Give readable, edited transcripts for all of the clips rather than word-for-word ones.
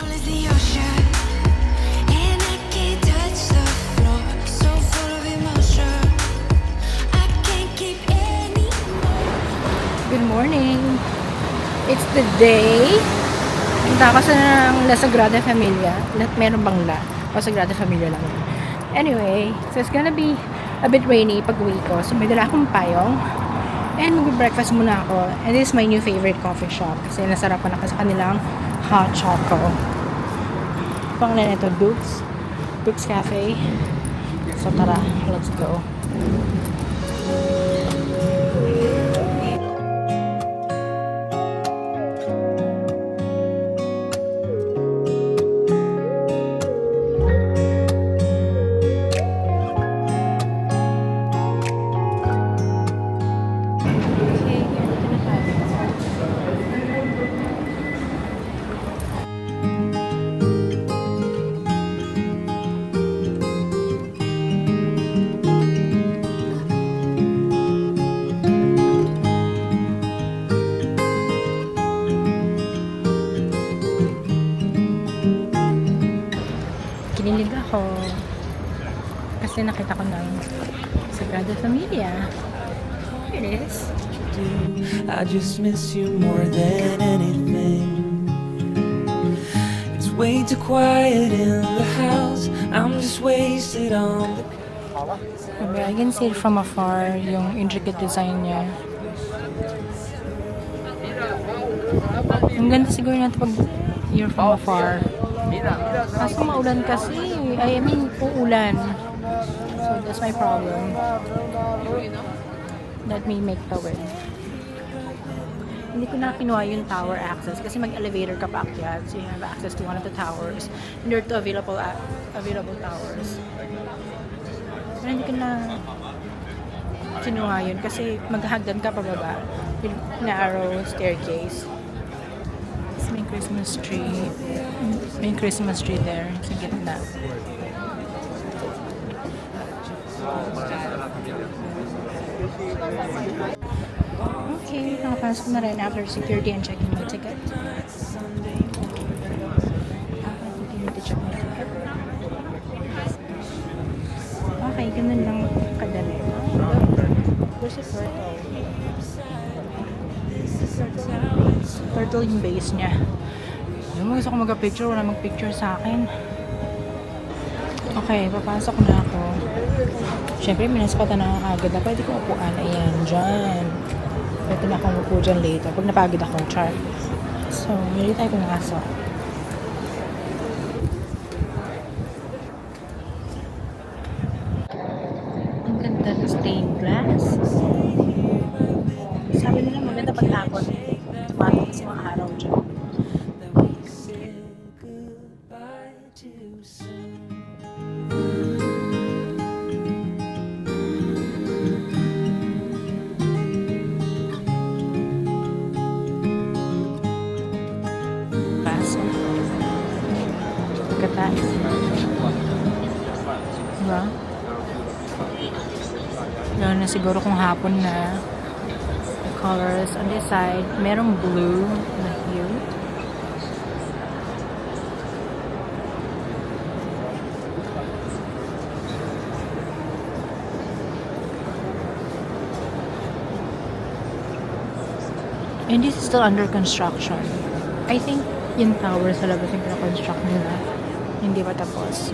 as the ocean, and I can't touch the floor. So full of emotion, I can't keep anymore. Good morning! It's the day. Punta ako sa La Sagrada Familia. Meron bang La? O Sagrada Familia lang. Anyway, so it's gonna be a bit rainy pag uwi ko. So may dala akong payong. And mag-breakfast muna ako. And this is my new favorite coffee shop. Kasi nasarapan ako sa kanilang hot choco. Pangalan nito, Duke's Cafe. So tara, let's go. Kinilig ako kasi nakita ko ng Sagrada Familia. Here it is. I just miss you more than anything. It's way too quiet in the house. I'm just wasted on the I can see it from afar, yung intricate design niya. Ang ganda siguro natin pag you're from afar. Kaso maulan kasi. I mean, uulan. So, that's my problem. Let me make the way. Hindi ko na kinuha yung tower access kasi mag-elevator ka pa akyat. So, you have access to one of the towers. And there are two available towers. Pero hindi ko na kinuha yun kasi maghagdan ka pababa. Yung narrow staircase. May Christmas tree. May Christmas tree there sa gitna. Okay, nakapasok na rin after security and checking my ticket. Continue to check my ticket. Okay, ganun lang kadali. There's a turtle. Turtle yung base niya. Yung gusto ko mag-picture, wala mag-picture sa akin. Okay, papasok na ako. Siyempre, minaspatan na agad na pwede ko upuan. Ayan, dyan. Pwede na akong upo dyan later. Pag napagod ako, char. So, hindi tayo pumasok. Ang ganda ng stained glass. Sabi nila maganda pag hapon. Tumatok kasi mga araw dyan. Paso. Pagkataas. Diba? Lalo na siguro kung hapon na. The colors on this side. Merong blue na hue. And this is still under construction. I think yung tower sa labas yung construct nila. Hindi pa tapos.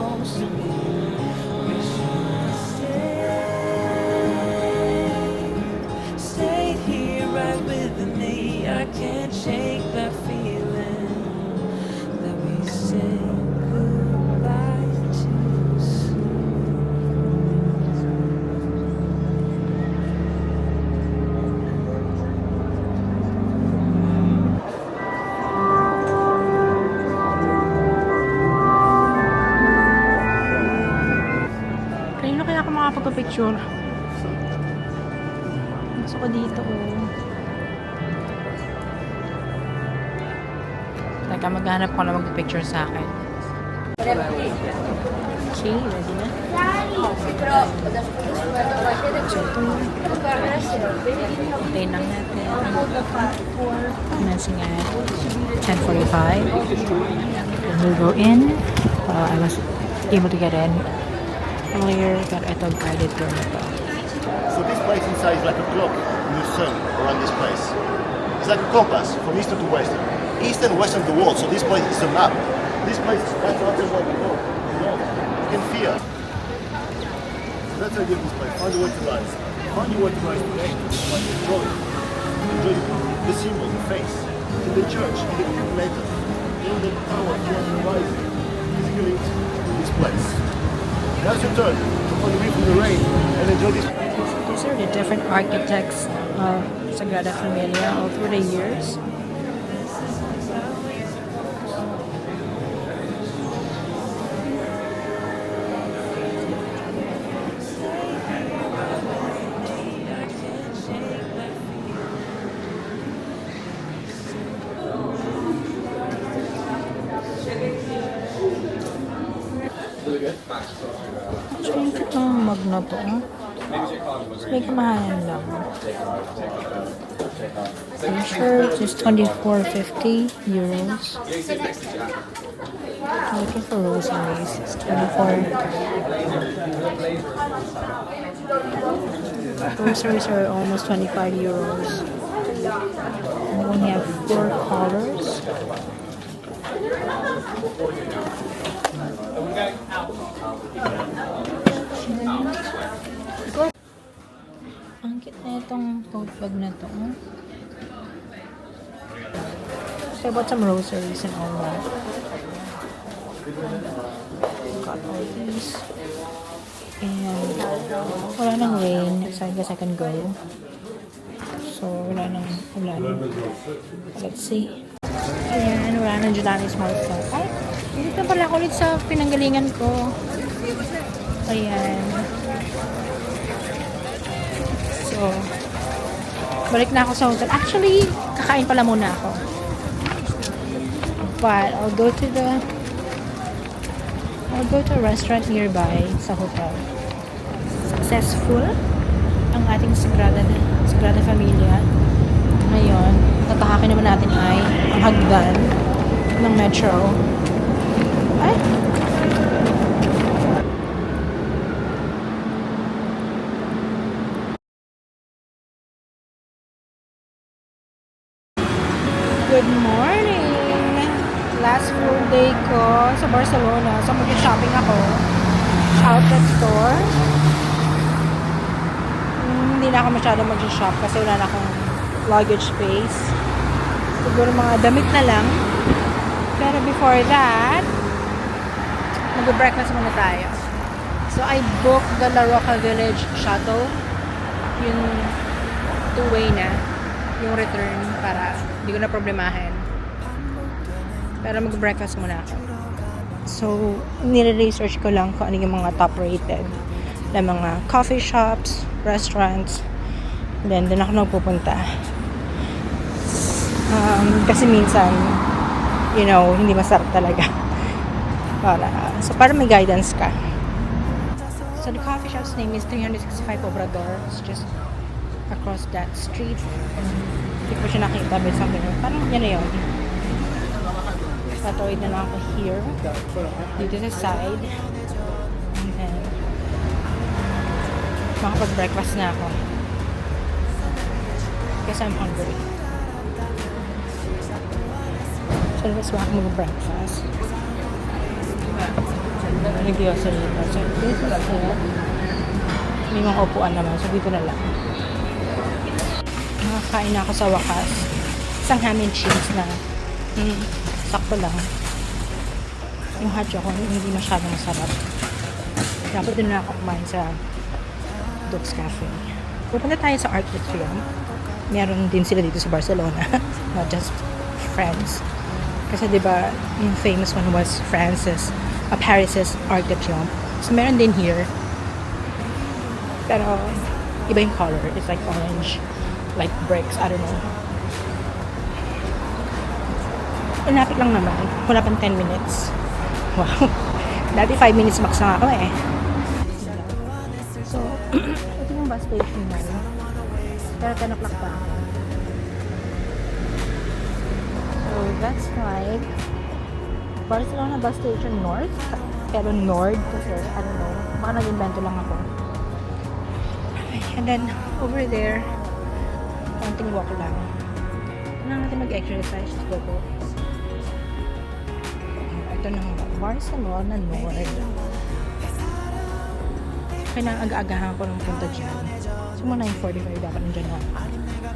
most of me. Wish you could stay here right with me. I can't shake that feeling that we say goodbye too soon. Kanino kaya ako makapagpa-picture? Gusto ko dito, oh. Teka, maghanap ko na mag-picture sa akin. Okay, ready na? So, ito. Play lang natin. Commencing at 10:45. And we'll go in. I was able to get in earlier, pero ito guided tour na to. So this place inside is like a clock in the sun around this place. It's like a compass from east to west. East and west of the world, so this place is a map. This place is right out of what you know. You can feel. So that's how you get this place. Find a way to rise. Find your way to rise today. Enjoy it. Enjoy the symbol, the face. In the church, in the letter, in the tower, you want to rise physically in this place. That's your turn to find away from the rain and enjoy this. These are the different architects of Sagrada Familia all through the years. Actually, itong mug na to, may kamahalan lang. I'm sure it's just 24.50 euros. I'm looking for rosaries. It's 24. Rosaries are almost 25 euros. And we only have 4 colors. Ang cute na itong tote bag na to. So I bought some rosaries and all that. Got all these. And wala nang rain, so I guess I can go. So wala nang ulan. Let's see. Ayan, wala nang Giuliani's Mall Store. Ay, dito pala ako ulit sa pinanggalingan ko. Ayan. So, balik na ako sa hotel. Actually, kakain pala muna ako. But, I'll go to a restaurant nearby sa hotel. Successful ang ating Sagrada Familia. Ngayon, tatahakin naman natin ay ang hagdan ng metro. Ay! Good morning! Last full day ko sa Barcelona. So, mag-shopping ako. Outlet store. Hindi na ako masyado mag-shop kasi wala na akong luggage space. Siguro mga damit na lang. Pero before that, mag-breakfast muna tayo. So, I booked the La Roca Village shuttle. Yung two-way na. Yung return para hindi ko na problemahin. Pero mag-breakfast muna ako. So, nire-research ko lang kung ano yung mga top-rated na mga coffee shops, restaurants. Then, doon ako nagpupunta. Kasi minsan, you know, hindi masarap talaga. Para may guidance ka. So, the coffee shop's name is 365 Obrador. It's just across that street. Hindi ko siya nakita by something. Parang yan na yun. Patawid na lang ako here. Dito sa side. And then, makapag-breakfast na ako. Kasi I'm hungry. So, let's walk mag-breakfast. religyoso dito. So, this is it. May mga upuan naman. So, dito na lang. Nakakain na ako sa wakas. Isang ham and cheese na sakto lang. Yung hot chocolate hindi masyadong masarap. Dapat din na ako kumain sa Duke's Cafe. Pupunta tayo sa Arc de Triomphe. Meron din sila dito sa Barcelona. Not just France. Kasi diba, yung famous one was Paris's Arc de Triomphe. So meron din here. Pero iba yung color. It's like orange. Like bricks. I don't know. Lapit lang naman. Wala pang 10 minutes. Wow. Dati 5 minutes max na ako eh. So, ito yung bus station na. Pero 10 o'clock pa. So, that's like Barcelona bus station north. Pero north kasi, I don't know. Baka nag-invento lang ako. And then, over there, konting walk lang. Kailangan natin mag-exercise. Let's go. Ito na Barcelona North. Kailangan aga-agahan ko ng punta dyan. So, mga 9:45 dapat nandiyan ako.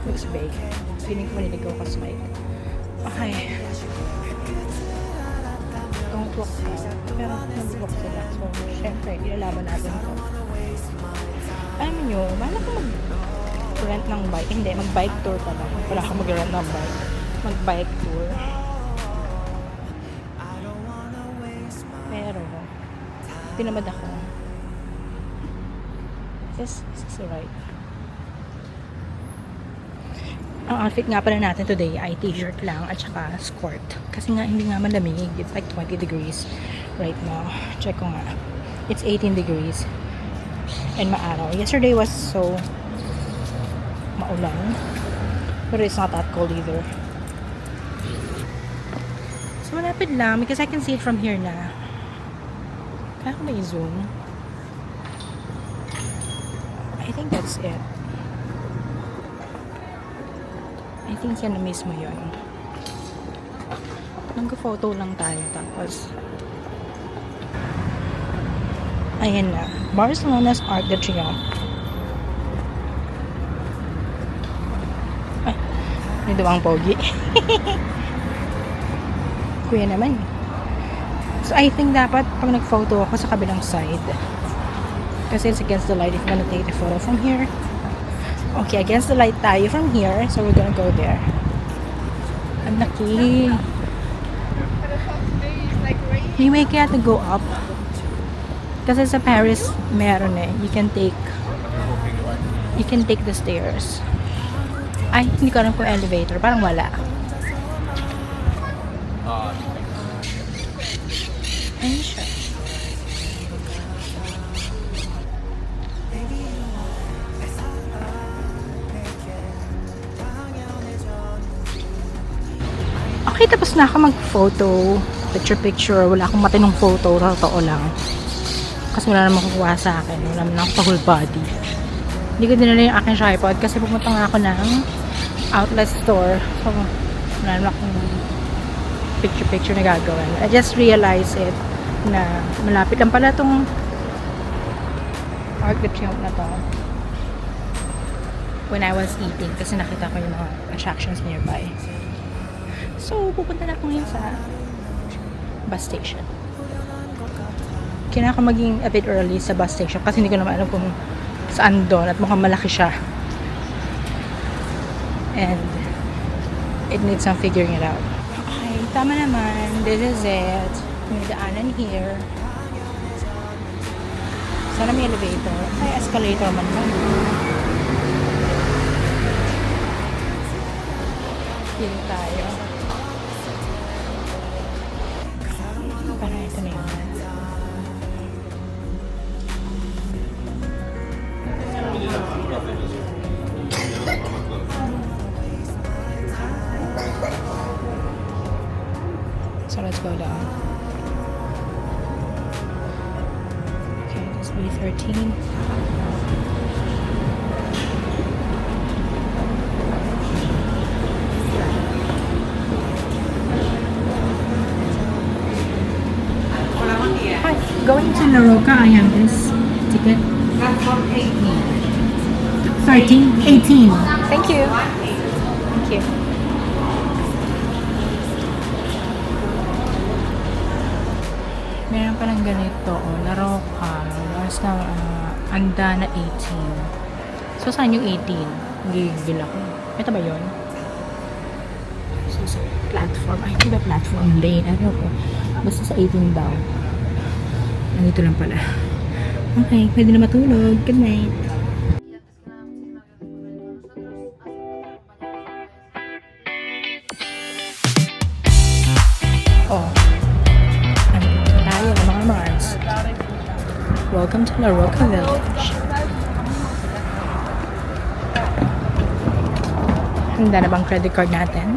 Looks big. Feeling ko maniligaw ka sa mic. Okay. Don't walk sila. Pero nag-walk sila. So, syempre, ilalaban natin ito. Alam nyo, wala ko mag-rent ng bike. Hindi, mag-bike tour pala. Wala ka mag-rent ng bike. Mag-bike tour. Pero, tinamad ako. This is right. Ang outfit nga pala natin today ay t-shirt lang at saka skirt. Kasi nga, hindi nga malamig. It's like 20 degrees right now. Check ko nga. It's 18 degrees. And maaraw. Yesterday was so maulan. But it's not that cold either. So, malapit lang because I can see it from here na. Kaya ko may zoom. I think that's it. I think yan na mismo yun. Nag-photo lang tayo. Tapos, ayan na. Barcelona's Arc de Triomphe. Ay, ito ang pogi. Kuya naman. So, I think dapat pag nag-photo ako sa kabilang side. Kasi it's against the light if I'm gonna take the photo from here. Okay, against the light tayo from here. So, we're gonna go there. Ang laki. Anyway, kaya to go up. Kasi sa Paris, meron eh. You can take the stairs. Ay, hindi ko alam kung elevator. Parang wala. Ayun siya. Okay, tapos na ako mag-photo. Picture. Wala akong matinong photo. Totoo lang. Kasi wala namang kukuha sa akin. Wala naman ako pa-whole body. Hindi ko dinala yung aking tripod kasi pumunta nga ako ng outlet store. So, wala naman akong picture na gagawin. I just realized it na malapit lang pala itong Arc de Triomphe na to when I was eating kasi nakita ko yung mga attractions nearby. So, pupunta na ako ngayon sa bus station. Kailangan ko maging a bit early sa bus station kasi hindi ko naman alam kung saan doon at mukhang malaki siya. And it needs some figuring it out. Okay, tama naman. This is it. May daanan here. Sana may elevator. Ay, escalator man lang. Dito tayo. Para ito na yun. So let's go down. Okay, this B13. Hi, going Welcome to La Roca. I have this ticket. 13? 18. Thank you. Thank you. Meron palang ganito, La Roca. Last na, Anda na 18. So, saan yung 18? Gigil ako. Ito ba yun? So, sa platform. Ay, hindi ba platform lane? Ano ko? Basta sa 18 daw. Nandito lang pala. Okay, pwede na matulog. Good night. Oh. Andito tayo, mga Mars. Welcome to La Roca Village. Handa na bang credit card natin?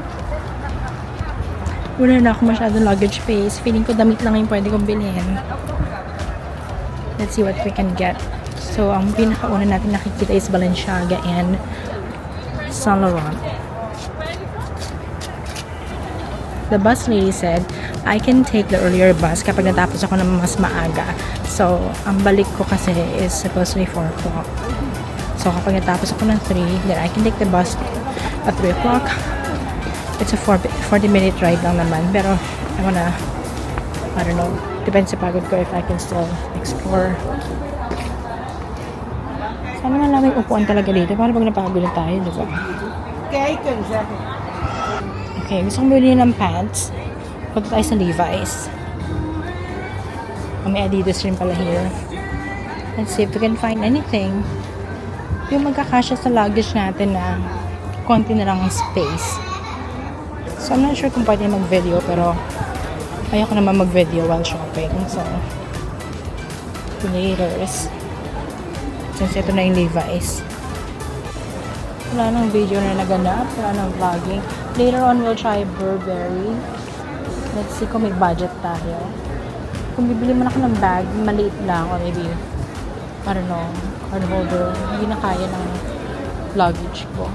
Wala na ako masyadong luggage space. Feeling ko damit lang yung pwede kong bilhin. Let's see what we can get. So, ang pinakauna natin nakikita is Balenciaga and Saint Laurent. The bus lady said, I can take the earlier bus kapag natapos ako ng mas maaga. So, ang balik ko kasi is supposedly 4 o'clock. So, kapag natapos ako ng 3, then I can take the bus at 3 o'clock. It's a 40-minute ride lang naman. Pero, I don't know. Depends sa pagod ko if I can still explore. Sana nga lang may upuan talaga dito. Para pag napagod na tayo, di ba? Okay, gusto kong bilhin ng pants. Punta tayo sa Levi's. May Adidas rin pala here. Let's see if we can find anything. Yung magkakasya sa luggage natin na konti na lang ang space. So, I'm not sure kung pwede mag-video, pero ayoko naman mag-video while shopping. So, laters. Since ito na yung Levi's. Wala nang video na naganap. Wala nang vlogging. Later on, we'll try Burberry. Let's see kung may budget tayo. Kung bibili man ako ng bag, maliit lang. Or maybe, I don't know, card holder. Hindi na kaya ng luggage ko.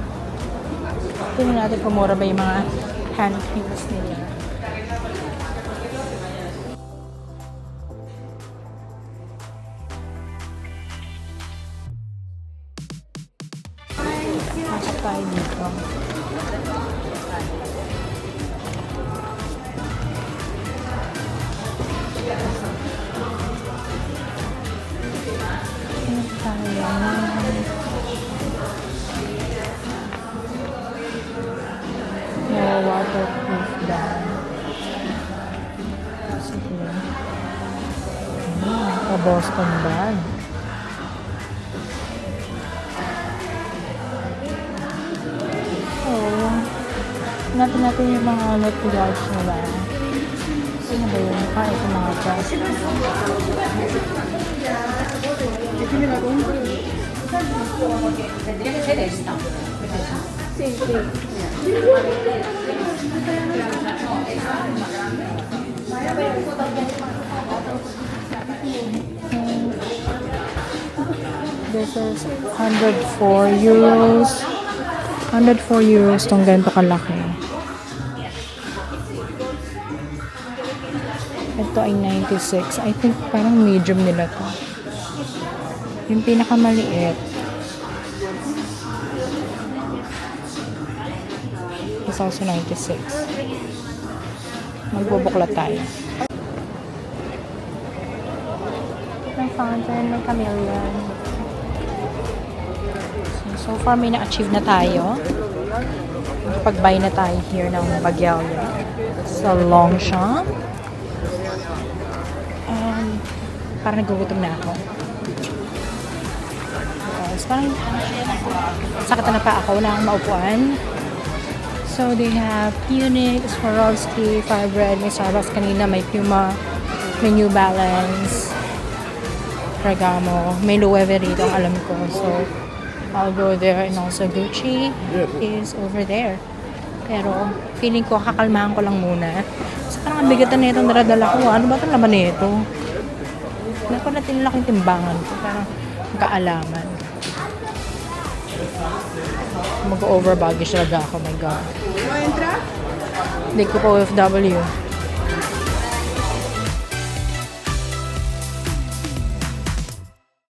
Tingnan natin kung mura ba yung mga hand creams nila. Pasok tayo dito. Waterproof bag. Sige. A Boston bag. So, natin yung mga note guards nila. Sino ba yun? Ito mga dress. This is 104 euros. 104 euros tong ganito kalaki. Ito ay 96. I think parang medium nila to. Yung pinakamaliit is also 96. Magbubuklat tayo. May fountain, may chameleon. So far, may na-achieve na tayo. Pag-buy na tayo here ng Bagyalia sa Longchamp. And parang nagugutom na ako. Because parang sakit na pa ako. Wala akong maupuan. So, they have Punic, Swarovski, Firebread, may Starbucks kanina, may Puma, may New Balance, Ferragamo, may Louis Vuitton, alam ko. So, I'll go there. And also Gucci is over there. Pero, feeling ko, kakalmahan ko lang muna. So, parang ang bigatan na itong naradala ko. Ano ba itong laman na ito? Natin lang yung timbangan ko. Parang kaalaman. Mag-over baggage talaga ako. Oh my God. Hindi ko pa OFW.